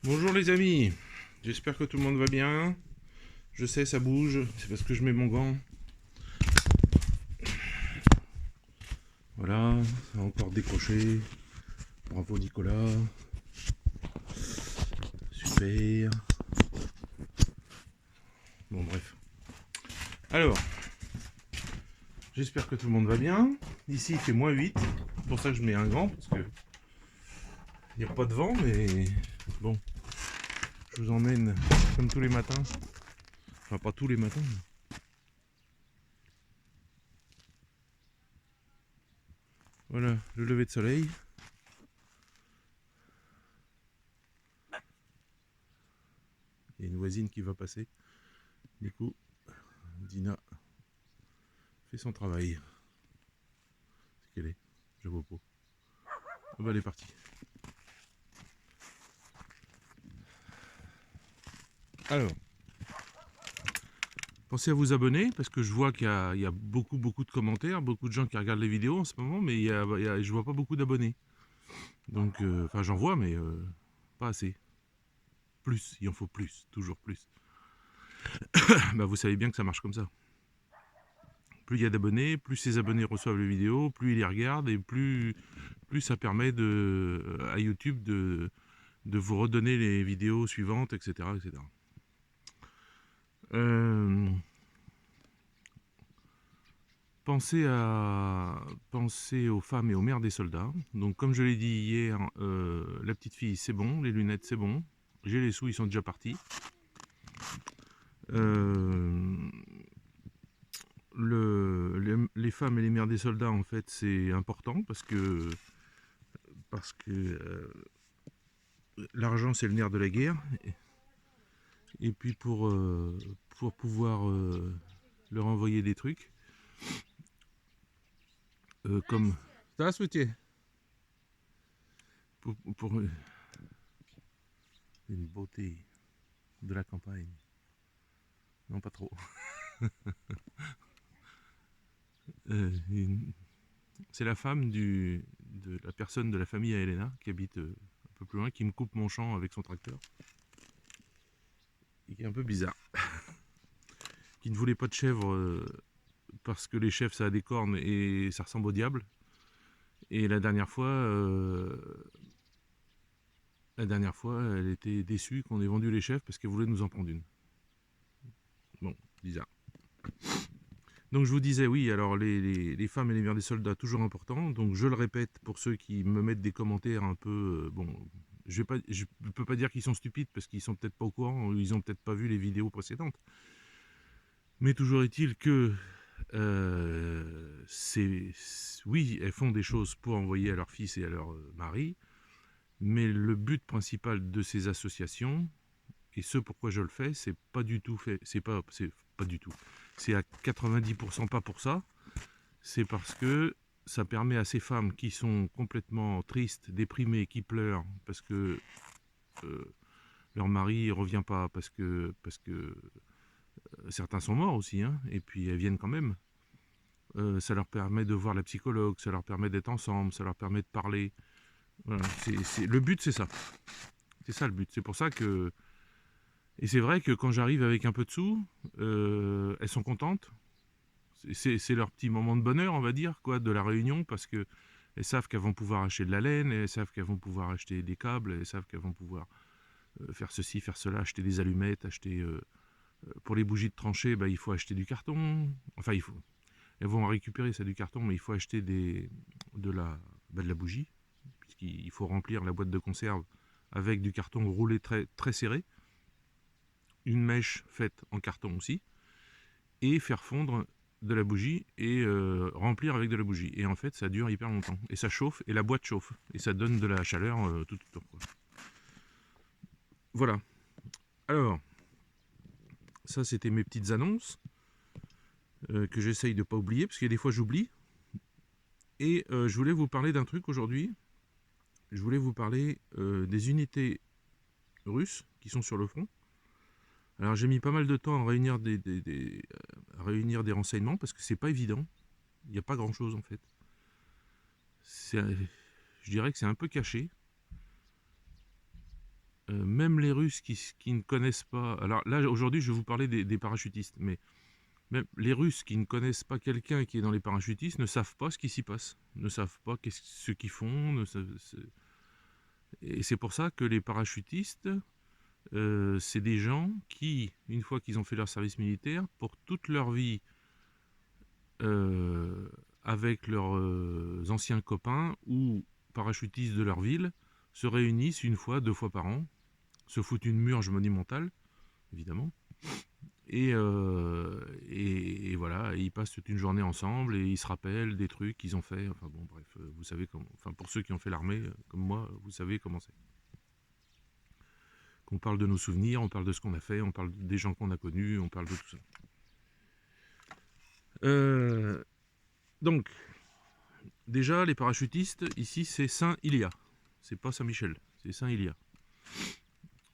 Bonjour les amis, j'espère que tout le monde va bien. Je sais, ça bouge, c'est parce que je mets mon gant. Voilà, ça a encore décroché. Bravo Nicolas. Super. Bon bref. Alors, j'espère que tout le monde va bien. Ici il fait -8, c'est pour ça que je mets un gant, parce que il n'y a pas de vent, mais bon, je vous emmène comme tous les matins. Enfin pas tous les matins. Voilà, le lever de soleil. Il y a une voisine qui va passer. Du coup, Dina fait son travail. C'est qu'elle est, je vois pas. Ah bah elle est partie. Alors, pensez à vous abonner parce que je vois qu'il y a beaucoup de commentaires, beaucoup de gens qui regardent les vidéos en ce moment, mais je vois pas beaucoup d'abonnés. Donc, enfin j'en vois, mais pas assez. Plus, il en faut plus, toujours plus. Bah vous savez bien que ça marche comme ça. Plus il y a d'abonnés, plus ces abonnés reçoivent les vidéos, plus ils les regardent et plus ça permet à YouTube de vous redonner les vidéos suivantes, etc. etc. Euh, Pensez aux femmes et aux mères des soldats. Donc comme je l'ai dit hier, la petite fille c'est bon, les lunettes c'est bon, j'ai les sous, ils sont déjà partis. Euh, les femmes et les mères des soldats en fait c'est important parce que l'argent c'est le nerf de la guerre et puis pour pouvoir leur envoyer des trucs comme ça souhaité pour une beauté de la campagne. Non, pas trop. Une- C'est la femme de la personne de la famille à Elena qui habite un peu plus loin, qui me coupe mon champ avec son tracteur. Et qui est un peu bizarre. Qui ne voulait pas de chèvre parce que les chèvres ça a des cornes et ça ressemble au diable. Et la dernière fois, elle était déçue qu'on ait vendu les chèvres parce qu'elle voulait nous en prendre une. Bon, bizarre. Donc je vous disais, oui, alors les femmes et les mères des soldats, toujours important. Donc je le répète pour ceux qui me mettent des commentaires un peu... bon, je ne peux pas dire qu'ils sont stupides parce qu'ils sont peut-être pas au courant, ou ils ont peut-être pas vu les vidéos précédentes. Mais toujours est-il que... oui, elles font des choses pour envoyer à leur fils et à leur mari, mais le but principal de ces associations, et ce pourquoi je le fais, c'est pas du tout fait, c'est pas du tout, c'est à 90% pas pour ça, c'est parce que ça permet à ces femmes qui sont complètement tristes, déprimées, qui pleurent parce que euh, leur mari ne revient pas, parce que certains sont morts aussi, hein, et puis elles viennent quand même. Ça leur permet de voir la psychologue, ça leur permet d'être ensemble, ça leur permet de parler. Voilà, le but c'est ça. C'est ça le but. C'est pour ça que... Et c'est vrai que quand j'arrive avec un peu de sous, elles sont contentes. C'est leur petit moment de bonheur, on va dire, quoi, de la réunion, parce que elles savent qu'elles vont pouvoir acheter de la laine, elles savent qu'elles vont pouvoir acheter des câbles, elles savent qu'elles vont pouvoir faire ceci, faire cela, acheter des allumettes, acheter... pour les bougies de tranchée, bah, il faut acheter du carton. Enfin, elles vont récupérer ça du carton, mais il faut acheter de la bougie, puisqu'il faut remplir la boîte de conserve avec du carton roulé très, très serré, une mèche faite en carton aussi, et faire fondre de la bougie et remplir avec de la bougie. Et en fait, ça dure hyper longtemps. Et ça chauffe, et la boîte chauffe. Et ça donne de la chaleur tout autour, quoi. Voilà. Alors, ça, c'était mes petites annonces que j'essaye de ne pas oublier, parce qu'il y a des fois, j'oublie. Et je voulais vous parler d'un truc aujourd'hui. Je voulais vous parler des unités russes qui sont sur le front. Alors, j'ai mis pas mal de temps à réunir à réunir des renseignements, parce que c'est pas évident. Il n'y a pas grand-chose, en fait. Je dirais que c'est un peu caché. même les Russes qui ne connaissent pas... Alors là, aujourd'hui, je vais vous parler des parachutistes, mais même les Russes qui ne connaissent pas quelqu'un qui est dans les parachutistes ne savent pas ce qui s'y passe, ne savent pas ce qu'ils font. Et c'est pour ça que les parachutistes, c'est des gens qui, une fois qu'ils ont fait leur service militaire, pour toute leur vie, euh, avec leurs anciens copains ou parachutistes de leur ville, se réunissent une fois, 2 fois par an, se foutent une murge monumentale, évidemment, et voilà, et ils passent toute une journée ensemble et ils se rappellent des trucs qu'ils ont fait. Enfin bon, bref, vous savez comment. Enfin, pour ceux qui ont fait l'armée, comme moi, vous savez comment c'est. Qu'on parle de nos souvenirs, on parle de ce qu'on a fait, on parle des gens qu'on a connus, on parle de tout ça. Donc, déjà, les parachutistes, ici, c'est Saint-Ilia. C'est pas Saint-Michel, c'est Saint-Ilia.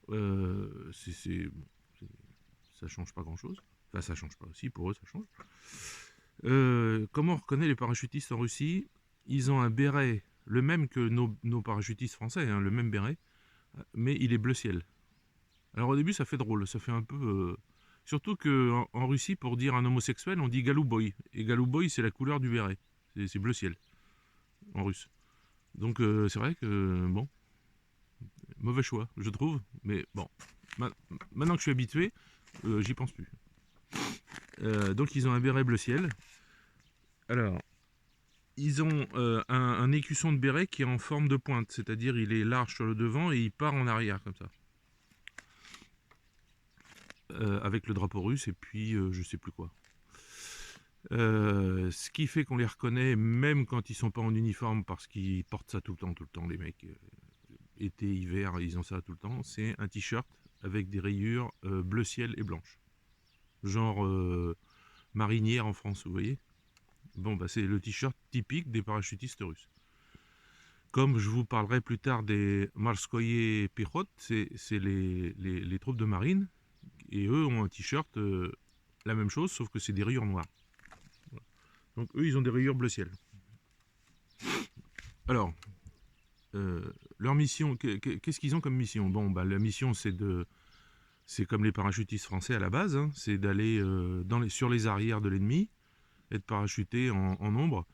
Bon, ça change pas grand-chose. Enfin, ça change pas aussi, pour eux, ça change. Comment on reconnaît les parachutistes en Russie? Ils ont un béret, le même que nos parachutistes français, hein, le même béret, mais il est bleu ciel. Alors au début, ça fait drôle, ça fait un peu... Surtout qu'en Russie, pour dire un homosexuel, on dit galouboy. Et galouboy, c'est la couleur du béret. C'est bleu ciel, en russe. Donc c'est vrai que, bon, mauvais choix, je trouve. Mais bon, maintenant que je suis habitué, j'y pense plus. Donc ils ont un béret bleu ciel. Alors, ils ont un écusson de béret qui est en forme de pointe. C'est-à-dire il est large sur le devant et il part en arrière, comme ça. Avec le drapeau russe et puis je sais plus quoi. Ce qui fait qu'on les reconnaît même quand ils sont pas en uniforme, parce qu'ils portent ça tout le temps, les mecs. Été, hiver, ils ont ça tout le temps. C'est un t-shirt avec des rayures bleu ciel et blanches. Genre marinière en France, vous voyez. Bon, bah c'est le t-shirt typique des parachutistes russes. Comme je vous parlerai plus tard des Morskoye Pichot, c'est les troupes de marine. Et eux ont un t-shirt, la même chose, sauf que c'est des rayures noires. Voilà. Donc eux, ils ont des rayures bleu ciel. Alors, leur mission, qu'est-ce qu'ils ont comme mission? Bon, bah la mission, c'est comme les parachutistes français à la base, hein, c'est d'aller sur les arrières de l'ennemi, être parachuté en nombre.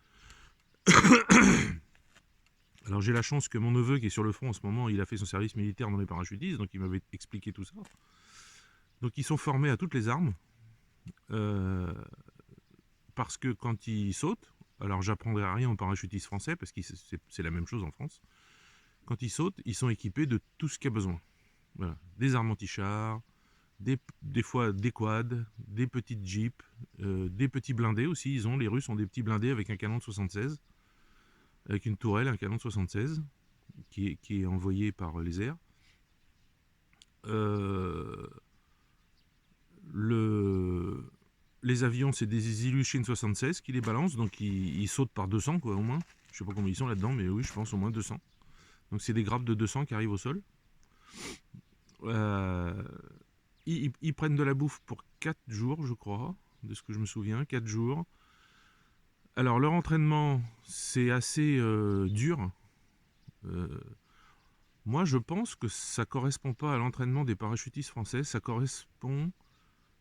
Alors j'ai la chance que mon neveu qui est sur le front en ce moment, il a fait son service militaire dans les parachutistes, donc il m'avait expliqué tout ça. Donc ils sont formés à toutes les armes, parce que quand ils sautent, alors j'apprendrai rien aux parachutistes français, parce que c'est la même chose en France, quand ils sautent, ils sont équipés de tout ce qu'il y a besoin. Voilà. Des armes anti-chars, des fois des quads, des petites jeeps, des petits blindés aussi. Les Russes ont des petits blindés avec un canon de 76, avec une tourelle, un canon de 76, qui est envoyé par les airs. Les avions, c'est des Ilyushin 76 qui les balancent, donc ils sautent par 200, quoi, au moins. Je sais pas combien ils sont là-dedans, mais oui, je pense au moins 200. Donc c'est des grappes de 200 qui arrivent au sol. Ils prennent de la bouffe pour 4 jours, je crois, de ce que je me souviens, 4 jours. Alors leur entraînement, c'est assez dur. Moi, je pense que ça correspond pas à l'entraînement des parachutistes français, ça correspond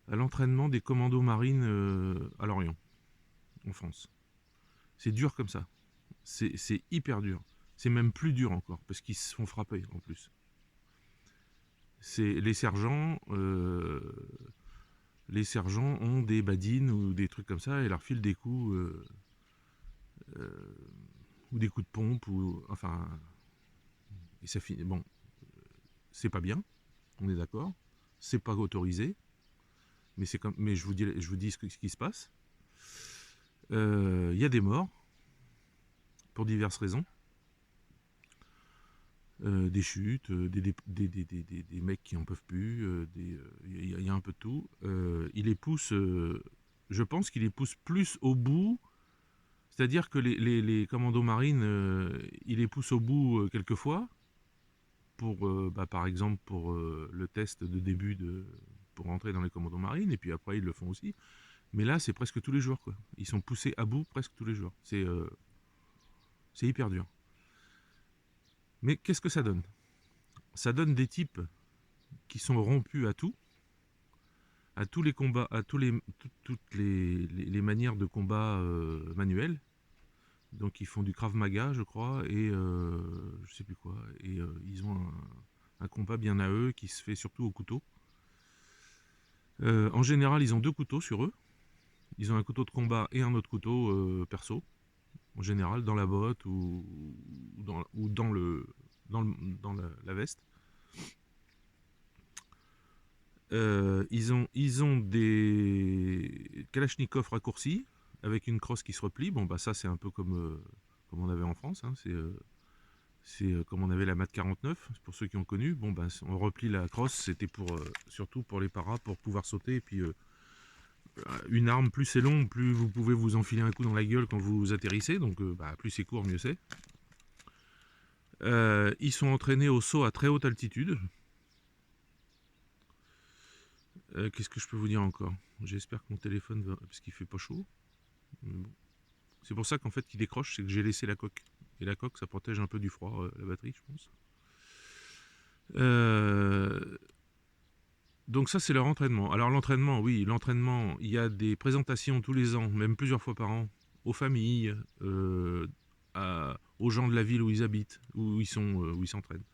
à l'entraînement des commandos marines à Lorient, en France. C'est dur comme ça. C'est hyper dur. C'est même plus dur encore, parce qu'ils se font frapper en plus. Les sergents ont des badines ou des trucs comme ça et leur filent des coups ou des coups de pompe ou enfin, et ça finit. Bon, c'est pas bien, on est d'accord. C'est pas autorisé, mais je vous dis ce qui se passe. Il y a des morts pour diverses raisons. Des chutes, des mecs qui en peuvent plus, il y a un peu de tout. Il les pousse, je pense qu'il les pousse plus au bout, c'est-à-dire que les commandos marines, il les poussent au bout quelquefois, par exemple pour le test de début pour entrer dans les commandos marines, et puis après ils le font aussi. Mais là, c'est presque tous les jours, quoi. Ils sont poussés à bout presque tous les jours. C'est hyper dur. Mais qu'est-ce que ça donne? ça donne des types qui sont rompus à tous les combats, à toutes les manières de combat manuels. Donc ils font du Krav Maga, je crois, et je sais plus quoi. Et ils ont un combat bien à eux qui se fait surtout au couteau. En général, ils ont 2 couteaux sur eux. Ils ont un couteau de combat et un autre couteau perso. En général, dans la botte ou dans la veste. Ils ont des Kalachnikov raccourcis avec une crosse qui se replie. Bon, bah ça, c'est un peu comme on avait en France. Hein. C'est comme on avait la MAT 49, pour ceux qui ont connu. Bon, bah, on replie la crosse, c'était surtout pour les paras, pour pouvoir sauter. Et puis, une arme, plus c'est long, plus vous pouvez vous enfiler un coup dans la gueule quand vous atterrissez. Donc, bah, plus c'est court, mieux c'est. Ils sont entraînés au saut à très haute altitude. Qu'est-ce que je peux vous dire encore? J'espère que mon téléphone va... parce qu'il fait pas chaud. Bon. C'est pour ça qu'en fait qu'il décroche, c'est que j'ai laissé la coque. Et la coque, ça protège un peu du froid, la batterie, je pense. Donc ça, c'est leur entraînement. Alors l'entraînement, oui, l'entraînement, il y a des présentations tous les ans, même plusieurs fois par an, aux familles, aux gens de la ville où ils habitent, où ils s'entraînent.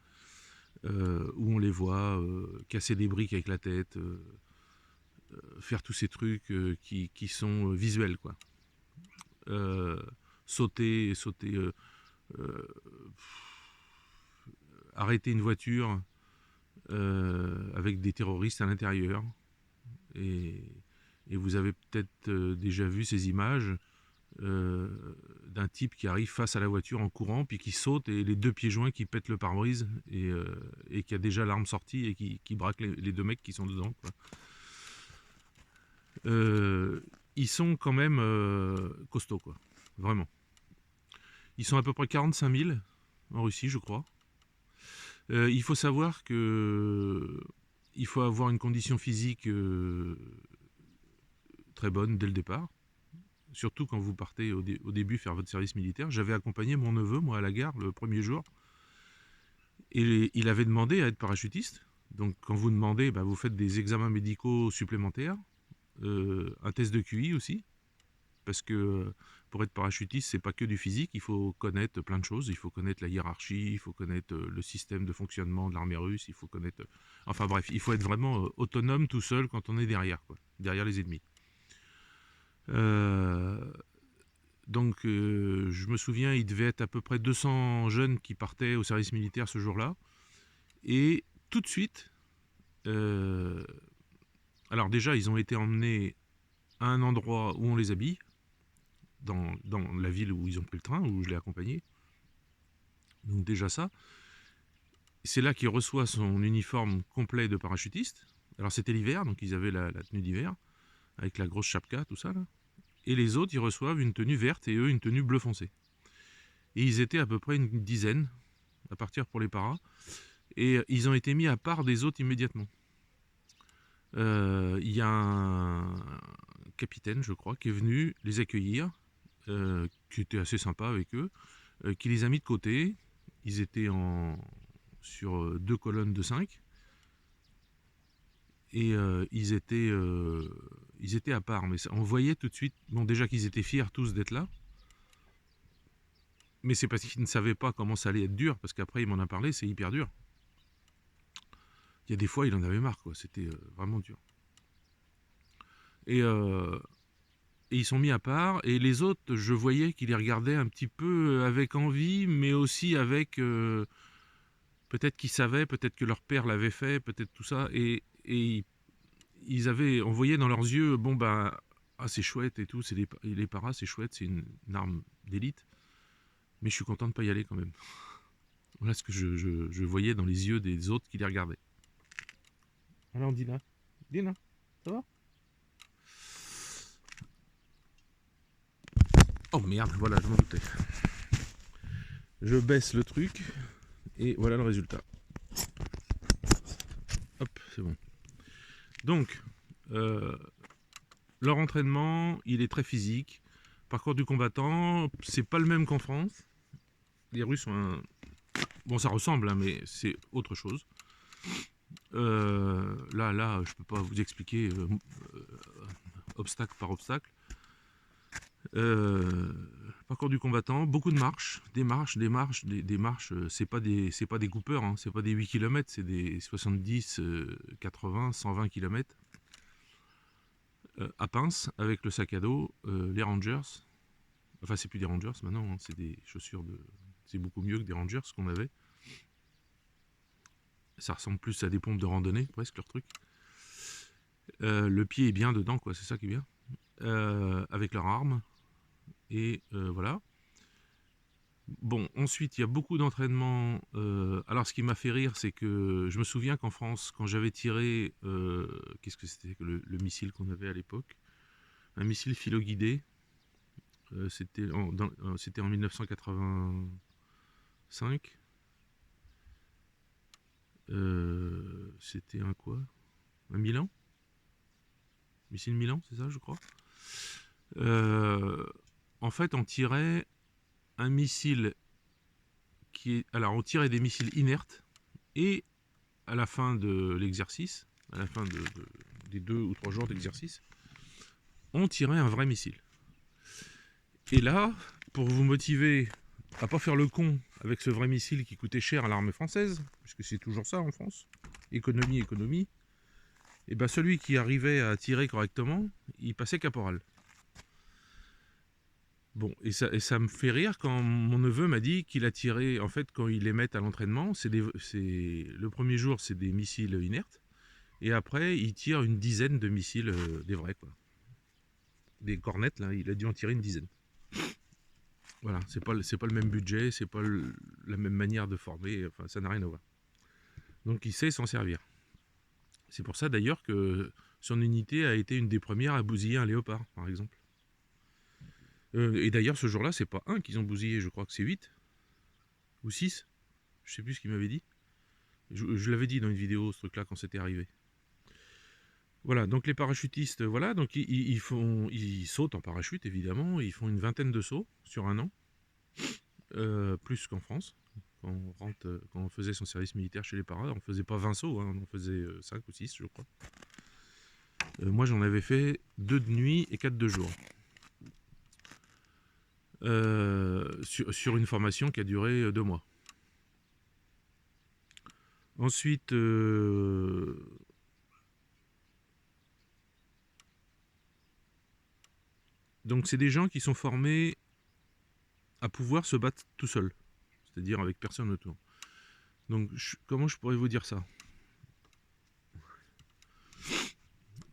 Où on les voit casser des briques avec la tête, faire tous ces trucs qui sont visuels, quoi. Sauter, arrêter une voiture avec des terroristes à l'intérieur. Et vous avez peut-être déjà vu ces images d'un type qui arrive face à la voiture en courant, puis qui saute, et les 2 pieds joints qui pètent le pare-brise, et qui a déjà l'arme sortie, et qui braque les 2 mecs qui sont dedans, quoi. Ils sont quand même costauds, quoi. Vraiment. Ils sont à peu près 45 000 en Russie, je crois. Il faut savoir que il faut avoir une condition physique très bonne dès le départ. Surtout quand vous partez au début faire votre service militaire. J'avais accompagné mon neveu, moi, à la gare le premier jour. Et il avait demandé à être parachutiste. Donc quand vous demandez, bah, vous faites des examens médicaux supplémentaires. Un test de QI aussi. Parce que pour être parachutiste, c'est pas que du physique, il faut connaître plein de choses. Il faut connaître la hiérarchie, il faut connaître le système de fonctionnement de l'armée russe, il faut connaître... Enfin bref, il faut être vraiment autonome tout seul quand on est derrière, quoi, derrière les ennemis. Donc je me souviens, il devait être à peu près 200 jeunes qui partaient au service militaire ce jour-là. Et tout de suite, alors déjà, ils ont été emmenés à un endroit où on les habille, dans la ville où ils ont pris le train, où je l'ai accompagné. Donc déjà ça. C'est là qu'il reçoit son uniforme complet de parachutiste. Alors c'était l'hiver, donc ils avaient la tenue d'hiver, avec la grosse chapka, tout ça là. Et les autres, ils reçoivent une tenue verte et eux une tenue bleu foncé. Et ils étaient à peu près une dizaine à partir pour les paras. Et ils ont été mis à part des autres immédiatement. Il y a un capitaine, je crois, qui est venu les accueillir, qui était assez sympa avec eux, qui les a mis de côté. Ils étaient sur 2 colonnes de 5. Et ils étaient à part. Mais on voyait tout de suite, bon, déjà qu'ils étaient fiers tous d'être là. Mais c'est parce qu'ils ne savaient pas comment ça allait être dur, parce qu'après il m'en a parlé, c'est hyper dur. Il y a des fois, il en avait marre, quoi. C'était vraiment dur. Et ils sont mis à part, et les autres, je voyais qu'ils les regardaient un petit peu avec envie, mais aussi avec... peut-être qu'ils savaient, peut-être que leur père l'avait fait, peut-être tout ça, et on voyait dans leurs yeux, bon bah, ah, c'est chouette et tout, les paras, c'est chouette, c'est une arme d'élite, mais je suis content de ne pas y aller quand même. Voilà ce que je voyais dans les yeux des autres qui les regardaient. Alors Dina, ça va? Oh merde, voilà, je m'en doutais. Je baisse le truc, et voilà le résultat. Hop, c'est bon. Donc, leur entraînement, il est très physique. Parcours du combattant, c'est pas le même qu'en France. Les Russes ont un... Bon, ça ressemble, hein, mais c'est autre chose. Là, je peux pas vous expliquer obstacle par obstacle. Parcours du combattant, beaucoup de marches, des marches, c'est pas des coupeurs, hein, c'est pas des 8 km, c'est des 70, 80, 120 km. À pince, avec le sac à dos, les Rangers, enfin c'est plus des Rangers maintenant, hein, c'est des chaussures de... C'est beaucoup mieux que des Rangers ce qu'on avait. Ça ressemble plus à des pompes de randonnée, presque leur truc. Le pied est bien dedans, quoi, c'est ça qui est bien. Avec leur arme. Et voilà. Bon, ensuite, il y a beaucoup d'entraînements. Alors, ce qui m'a fait rire, c'est que je me souviens qu'en France, quand j'avais tiré, qu'est-ce que c'était que le missile qu'on avait à l'époque? Un missile philo-guidé. C'était en 1985. C'était un quoi? Un Milan? Missile Milan, c'est ça, je crois. En fait, on tirait un missile alors, on tirait des missiles inertes et à la fin de l'exercice, à la fin des 2 ou 3 jours d'exercice, on tirait un vrai missile. Et là, pour vous motiver à pas faire le con avec ce vrai missile qui coûtait cher à l'armée française, puisque c'est toujours ça en France, économie, et ben celui qui arrivait à tirer correctement, il passait caporal. Bon, et ça me fait rire quand mon neveu m'a dit qu'il a tiré, en fait, quand ils les mettent à l'entraînement, le premier jour, c'est des missiles inertes, et après, il tire une dizaine de missiles, des vrais, quoi. Des cornettes, là, il a dû en tirer une dizaine. Voilà, c'est pas le même budget, c'est pas la même manière de former, enfin, ça n'a rien à voir. Donc, il sait s'en servir. C'est pour ça, d'ailleurs, que son unité a été une des premières à bousiller un léopard, par exemple. Et d'ailleurs, ce jour-là, c'est pas un qu'ils ont bousillé, je crois que c'est 8 ou 6. Je sais plus ce qu'il m'avait dit. Je l'avais dit dans une vidéo, ce truc-là, quand c'était arrivé. Voilà, donc les parachutistes, voilà, donc ils sautent en parachute, évidemment. Ils font une vingtaine de sauts sur un an. Plus qu'en France. Quand on faisait son service militaire chez les paras, on faisait pas 20 sauts, hein, on en faisait 5 ou 6, je crois. Moi, j'en avais fait 2 de nuit et 4 de jour. Sur une formation qui a duré 2 mois. Ensuite, donc c'est des gens qui sont formés à pouvoir se battre tout seul, c'est-à-dire avec personne autour. Donc comment je pourrais vous dire ça?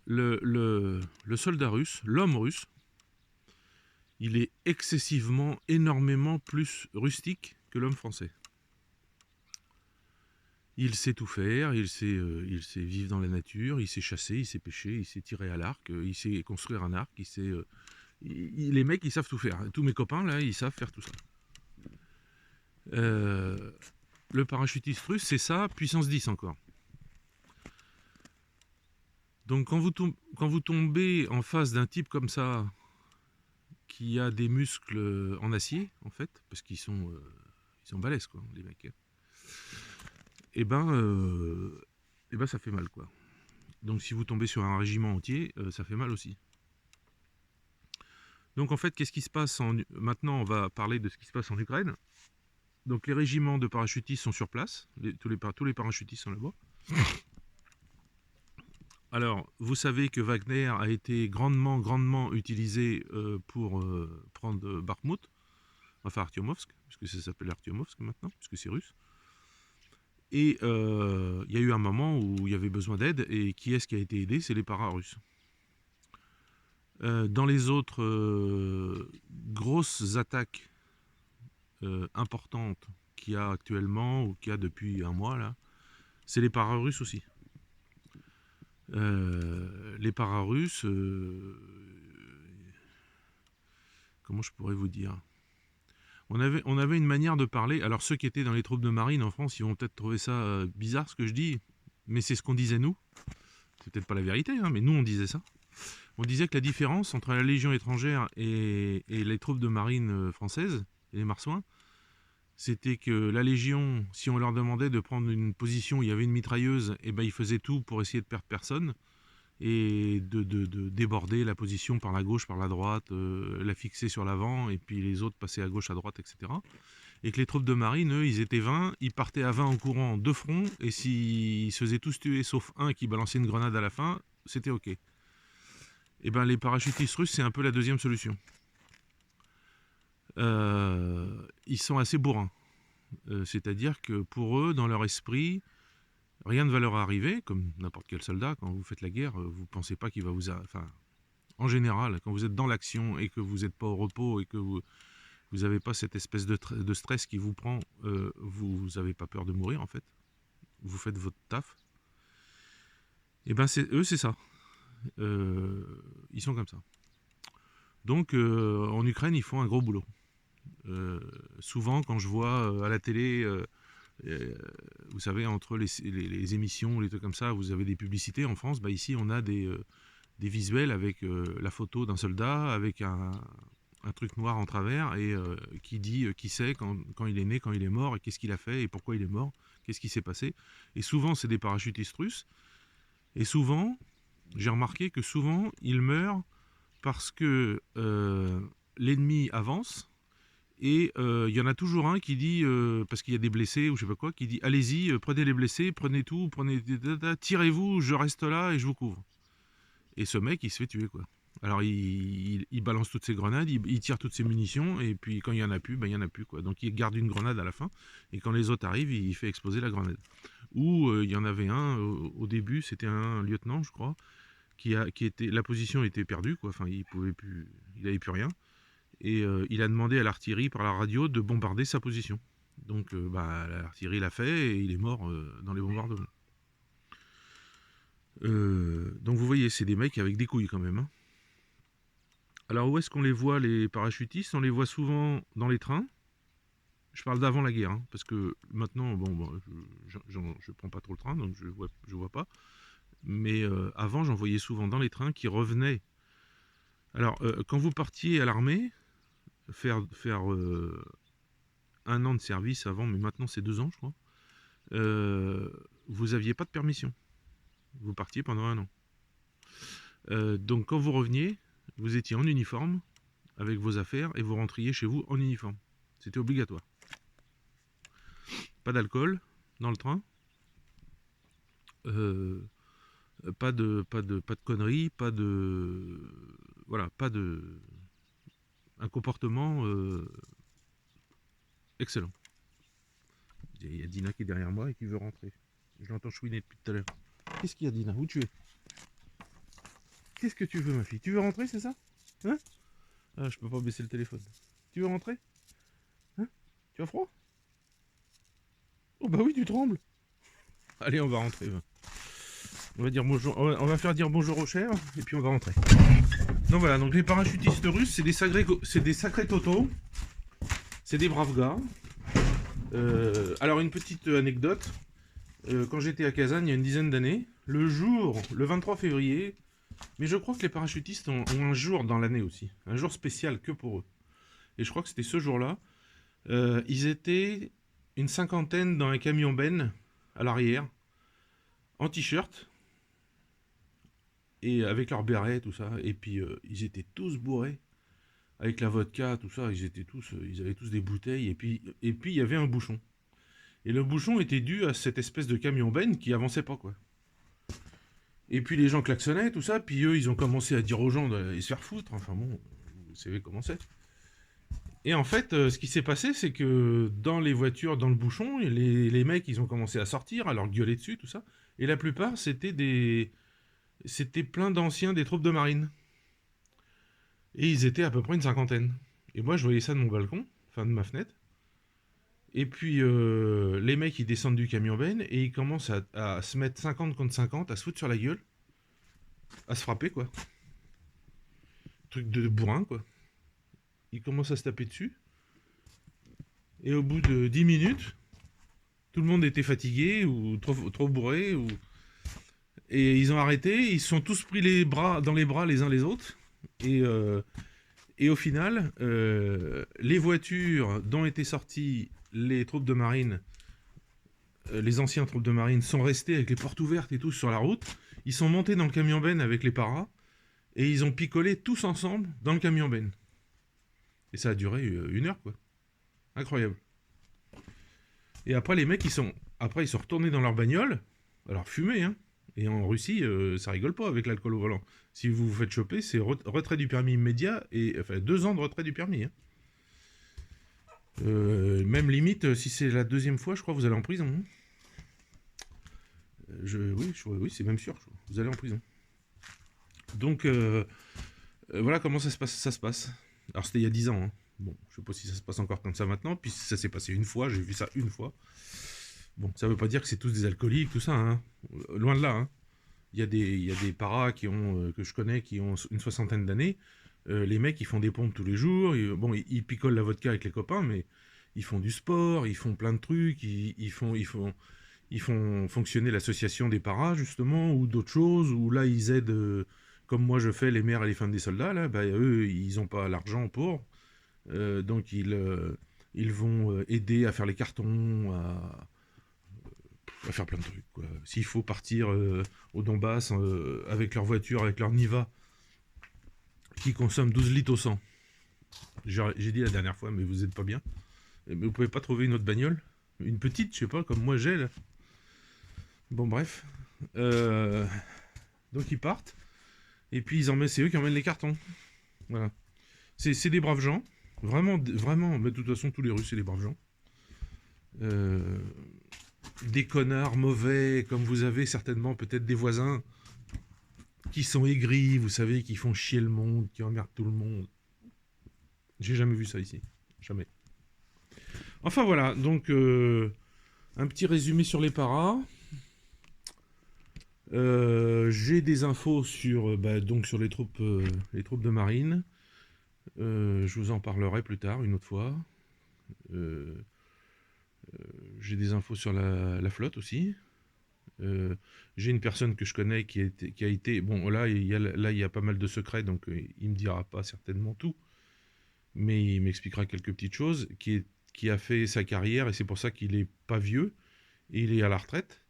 Le soldat russe, l'homme russe, il est excessivement, énormément plus rustique que l'homme français. Il sait tout faire, il sait vivre dans la nature, il sait chasser, il sait pêcher, il sait tirer à l'arc, il sait construire un arc, les mecs, ils savent tout faire. Tous mes copains, là, ils savent faire tout ça. Le parachutiste russe, c'est ça, puissance 10 encore. Donc quand vous tombez en face d'un type comme ça, qui a des muscles en acier, en fait, parce qu'ils sont balèzes, quoi, les mecs. Et ben, ça fait mal, quoi. Donc si vous tombez sur un régiment entier, ça fait mal aussi. Donc en fait, qu'est-ce qui se passe maintenant, on va parler de ce qui se passe en Ukraine. Donc les régiments de parachutistes sont sur place, tous les parachutistes sont là-bas. Alors, vous savez que Wagner a été grandement utilisé pour prendre Bakhmut, enfin Artyomovsk, puisque ça s'appelle Artyomovsk maintenant, puisque c'est russe. Et il y a eu un moment où il y avait besoin d'aide, et qui est-ce qui a été aidé? C'est les paras russes. Dans les autres grosses attaques importantes qu'il y a actuellement, ou qu'il y a depuis un mois, là, c'est les paras russes aussi. Les paras russes, comment je pourrais vous dire? On avait une manière de parler. Alors ceux qui étaient dans les troupes de marine en France, ils vont peut-être trouver ça bizarre ce que je dis, mais c'est ce qu'on disait nous. C'est peut-être pas la vérité, hein, mais nous on disait ça. On disait que la différence entre la Légion étrangère et les troupes de marine françaises, et les marsouins, c'était que la Légion, si on leur demandait de prendre une position où il y avait une mitrailleuse, eh ben, ils faisaient tout pour essayer de perdre personne et de déborder la position par la gauche, par la droite, la fixer sur l'avant, et puis les autres passaient à gauche, à droite, etc. Et que les troupes de marine, eux, ils étaient 20, ils partaient à 20 en courant de front, et s'ils se faisaient tous tuer, sauf un qui balançait une grenade à la fin, c'était ok. Et ben les parachutistes russes, c'est un peu la deuxième solution. Ils sont assez bourrins. C'est-à-dire que pour eux, dans leur esprit, rien ne va leur arriver, comme n'importe quel soldat. Quand vous faites la guerre, vous ne pensez pas qu'il va vous... Enfin, en général, quand vous êtes dans l'action et que vous n'êtes pas au repos et que vous n'avez pas cette espèce de stress qui vous prend, vous n'avez pas peur de mourir, en fait. Vous faites votre taf. Et ben eux, c'est ça. Ils sont comme ça. Donc, en Ukraine, ils font un gros boulot. Souvent, quand je vois à la télé, vous savez, entre les émissions, les trucs comme ça, vous avez des publicités en France. Bah, ici, on a des visuels avec la photo d'un soldat, avec un truc noir en travers, et qui dit qui c'est, quand il est né, quand il est mort, et qu'est-ce qu'il a fait, et pourquoi il est mort, qu'est-ce qui s'est passé. Et souvent, c'est des parachutistes russes. Et souvent, j'ai remarqué que souvent, ils meurent parce que l'ennemi avance. Et il y en a toujours un qui dit, parce qu'il y a des blessés ou je sais pas quoi, qui dit allez-y, prenez les blessés, prenez tout, tirez-vous, je reste là et je vous couvre. Et ce mec, il se fait tuer, quoi. Alors il balance toutes ses grenades, il tire toutes ses munitions, et puis quand il y en a plus, ben il y en a plus, quoi. Donc il garde une grenade à la fin, et quand les autres arrivent, il fait exploser la grenade. Ou il y en avait un au début, c'était un lieutenant, je crois, qui était, la position était perdue, quoi. Enfin, il avait plus rien. Et il a demandé à l'artillerie par la radio de bombarder sa position. Donc l'artillerie l'a fait et il est mort dans les bombardements. Donc vous voyez, c'est des mecs avec des couilles quand même. Hein. Alors où est-ce qu'on les voit, les parachutistes? On les voit souvent dans les trains. Je parle d'avant la guerre, hein, parce que maintenant, je prends pas trop le train, donc je vois pas. Mais avant, j'en voyais souvent dans les trains qui revenaient. Alors, quand vous partiez à l'armée, faire 1 an de service avant, mais maintenant c'est 2 ans, je crois, vous aviez pas de permission. Vous partiez pendant 1 an. Donc quand vous reveniez, vous étiez en uniforme, avec vos affaires, et vous rentriez chez vous en uniforme. C'était obligatoire. Pas d'alcool dans le train. Pas de conneries, pas de... Voilà, pas de... Un comportement excellent. Il y a Dina qui est derrière moi et qui veut rentrer. Je l'entends chouiner depuis tout à l'heure. Qu'est-ce qu'il y a, Dina? Où tu es? Qu'est-ce que tu veux, ma fille? Tu veux rentrer, c'est ça? Hein? Ah, je peux pas baisser le téléphone. Tu veux rentrer? Hein? Tu as froid? Oh bah oui, tu trembles. Allez, on va rentrer. On va dire bonjour. On va faire dire bonjour aux chers et puis on va rentrer. Donc voilà, donc les parachutistes russes, c'est des sacrés totos. C'est des braves gars. Alors une petite anecdote. Quand j'étais à Kazan il y a une dizaine d'années, le 23 février, mais je crois que les parachutistes ont un jour dans l'année aussi, un jour spécial que pour eux. Et je crois que c'était ce jour-là. Ils étaient une 50aine dans un camion Ben à l'arrière, en t-shirt, et avec leur béret, tout ça. Et puis ils étaient tous bourrés, avec la vodka, tout ça. Ils avaient tous des bouteilles, et puis il y avait un bouchon. Et le bouchon était dû à cette espèce de camion Ben qui avançait pas, quoi. Et puis les gens klaxonnaient, tout ça, puis eux, ils ont commencé à dire aux gens d'aller se faire foutre. Enfin bon, vous savez comment c'est. Et en fait, ce qui s'est passé, c'est que dans les voitures, dans le bouchon, les mecs, ils ont commencé à sortir, à leur gueuler dessus, tout ça. Et la plupart, c'était plein d'anciens des troupes de marine. Et ils étaient à peu près une 50aine. Et moi, je voyais ça de mon balcon, enfin de ma fenêtre. Et puis, les mecs, ils descendent du camion Ben et ils commencent à se mettre 50 contre 50, à se foutre sur la gueule, à se frapper, quoi. Truc de bourrin, quoi. Ils commencent à se taper dessus. Et au bout de 10 minutes, tout le monde était fatigué ou trop bourré. Et ils ont arrêté, ils se sont tous pris dans les bras les uns les autres. Et au final, les voitures dont étaient sortis les troupes de marine, les anciens troupes de marine sont restés avec les portes ouvertes et tout sur la route. Ils sont montés dans le camion Ben avec les paras et ils ont picolé tous ensemble dans le camion Ben. Et ça a duré 1 heure, quoi. Incroyable. Et après, les mecs, ils sont retournés dans leur bagnole. Alors, fumés, hein. Et en Russie, ça rigole pas avec l'alcool au volant. Si vous vous faites choper, c'est retrait du permis immédiat et enfin 2 ans de retrait du permis. Hein. Même limite, si c'est la 2e fois, je crois, vous allez en prison. Hein. Oui, c'est même sûr. Vous allez en prison. Donc, voilà comment ça se passe. Alors, c'était il y a 10 ans. Hein. Bon, je sais pas si ça se passe encore comme ça maintenant, puis ça s'est passé une fois, j'ai vu ça une fois. Bon, ça veut pas dire que c'est tous des alcooliques, tout ça, hein. Loin de là, hein. Il y a des paras qui ont, que je connais qui ont une 60aine d'années. Les mecs, ils font des pompes tous les jours. Bon, ils picolent la vodka avec les copains, mais ils font du sport, ils font plein de trucs. Ils font fonctionner l'association des paras, justement, ou d'autres choses. Où là, ils aident, comme moi je fais, les mères et les femmes des soldats. Là, bah, eux, ils n'ont pas l'argent pour. Donc, ils vont aider à faire les cartons, à faire plein de trucs, quoi. S'il faut partir au Donbass avec leur voiture, avec leur Niva, qui consomme 12 litres au 100. J'ai dit la dernière fois, mais vous êtes pas bien. Mais vous pouvez pas trouver une autre bagnole? Une petite, je sais pas, comme moi j'ai là. Bon, bref. Donc ils partent. Et puis c'est eux qui emmènent les cartons. Voilà. C'est des braves gens. Vraiment, vraiment. Mais de toute façon, tous les Russes, c'est des braves gens. Des connards mauvais, comme vous avez certainement peut-être des voisins qui sont aigris, vous savez, qui font chier le monde, qui emmerdent tout le monde. J'ai jamais vu ça ici. Jamais. Enfin voilà, donc un petit résumé sur les paras. J'ai des infos sur, donc sur les troupes de marine. Je vous en parlerai plus tard, une autre fois. J'ai des infos sur la flotte aussi. J'ai une personne que je connais qui a été... Bon, là, il y a pas mal de secrets, donc il me dira pas certainement tout. Mais il m'expliquera quelques petites choses, qui a fait sa carrière, et c'est pour ça qu'il est pas vieux, et il est à la retraite.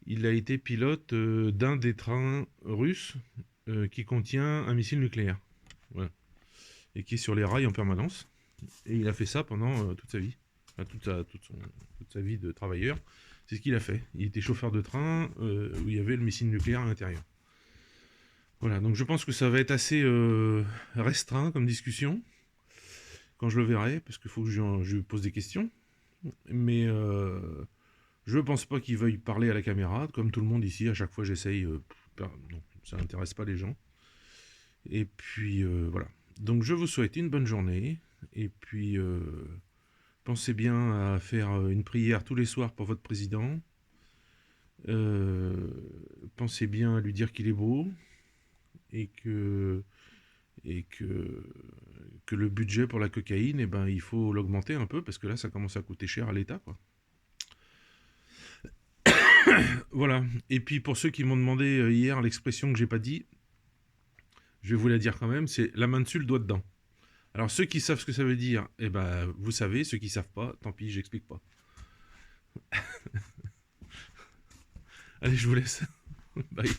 Il a été pilote d'un des trains russes qui contient un missile nucléaire. Voilà. Et qui est sur les rails en permanence. Et il a fait ça pendant toute sa vie. Enfin, toute sa vie de travailleur. C'est ce qu'il a fait. Il était chauffeur de train où il y avait le missile nucléaire à l'intérieur. Voilà, donc je pense que ça va être assez restreint comme discussion quand je le verrai, parce qu'il faut que je lui pose des questions. Mais je pense pas qu'il veuille parler à la caméra. Comme tout le monde ici, à chaque fois j'essaye. Non, ça n'intéresse pas les gens. Et puis voilà. Donc je vous souhaite une bonne journée. Et puis pensez bien à faire une prière tous les soirs pour votre président. Pensez bien à lui dire qu'il est beau. Et que le budget pour la cocaïne, eh ben, il faut l'augmenter un peu, parce que là, ça commence à coûter cher à l'État, quoi. Voilà. Et puis, pour ceux qui m'ont demandé hier l'expression que j'ai pas dit, je vais vous la dire quand même, c'est « la main dessus, le doigt dedans ». Alors, ceux qui savent ce que ça veut dire, eh ben, vous savez. Ceux qui savent pas, tant pis, j'explique pas. Allez, je vous laisse. Bye.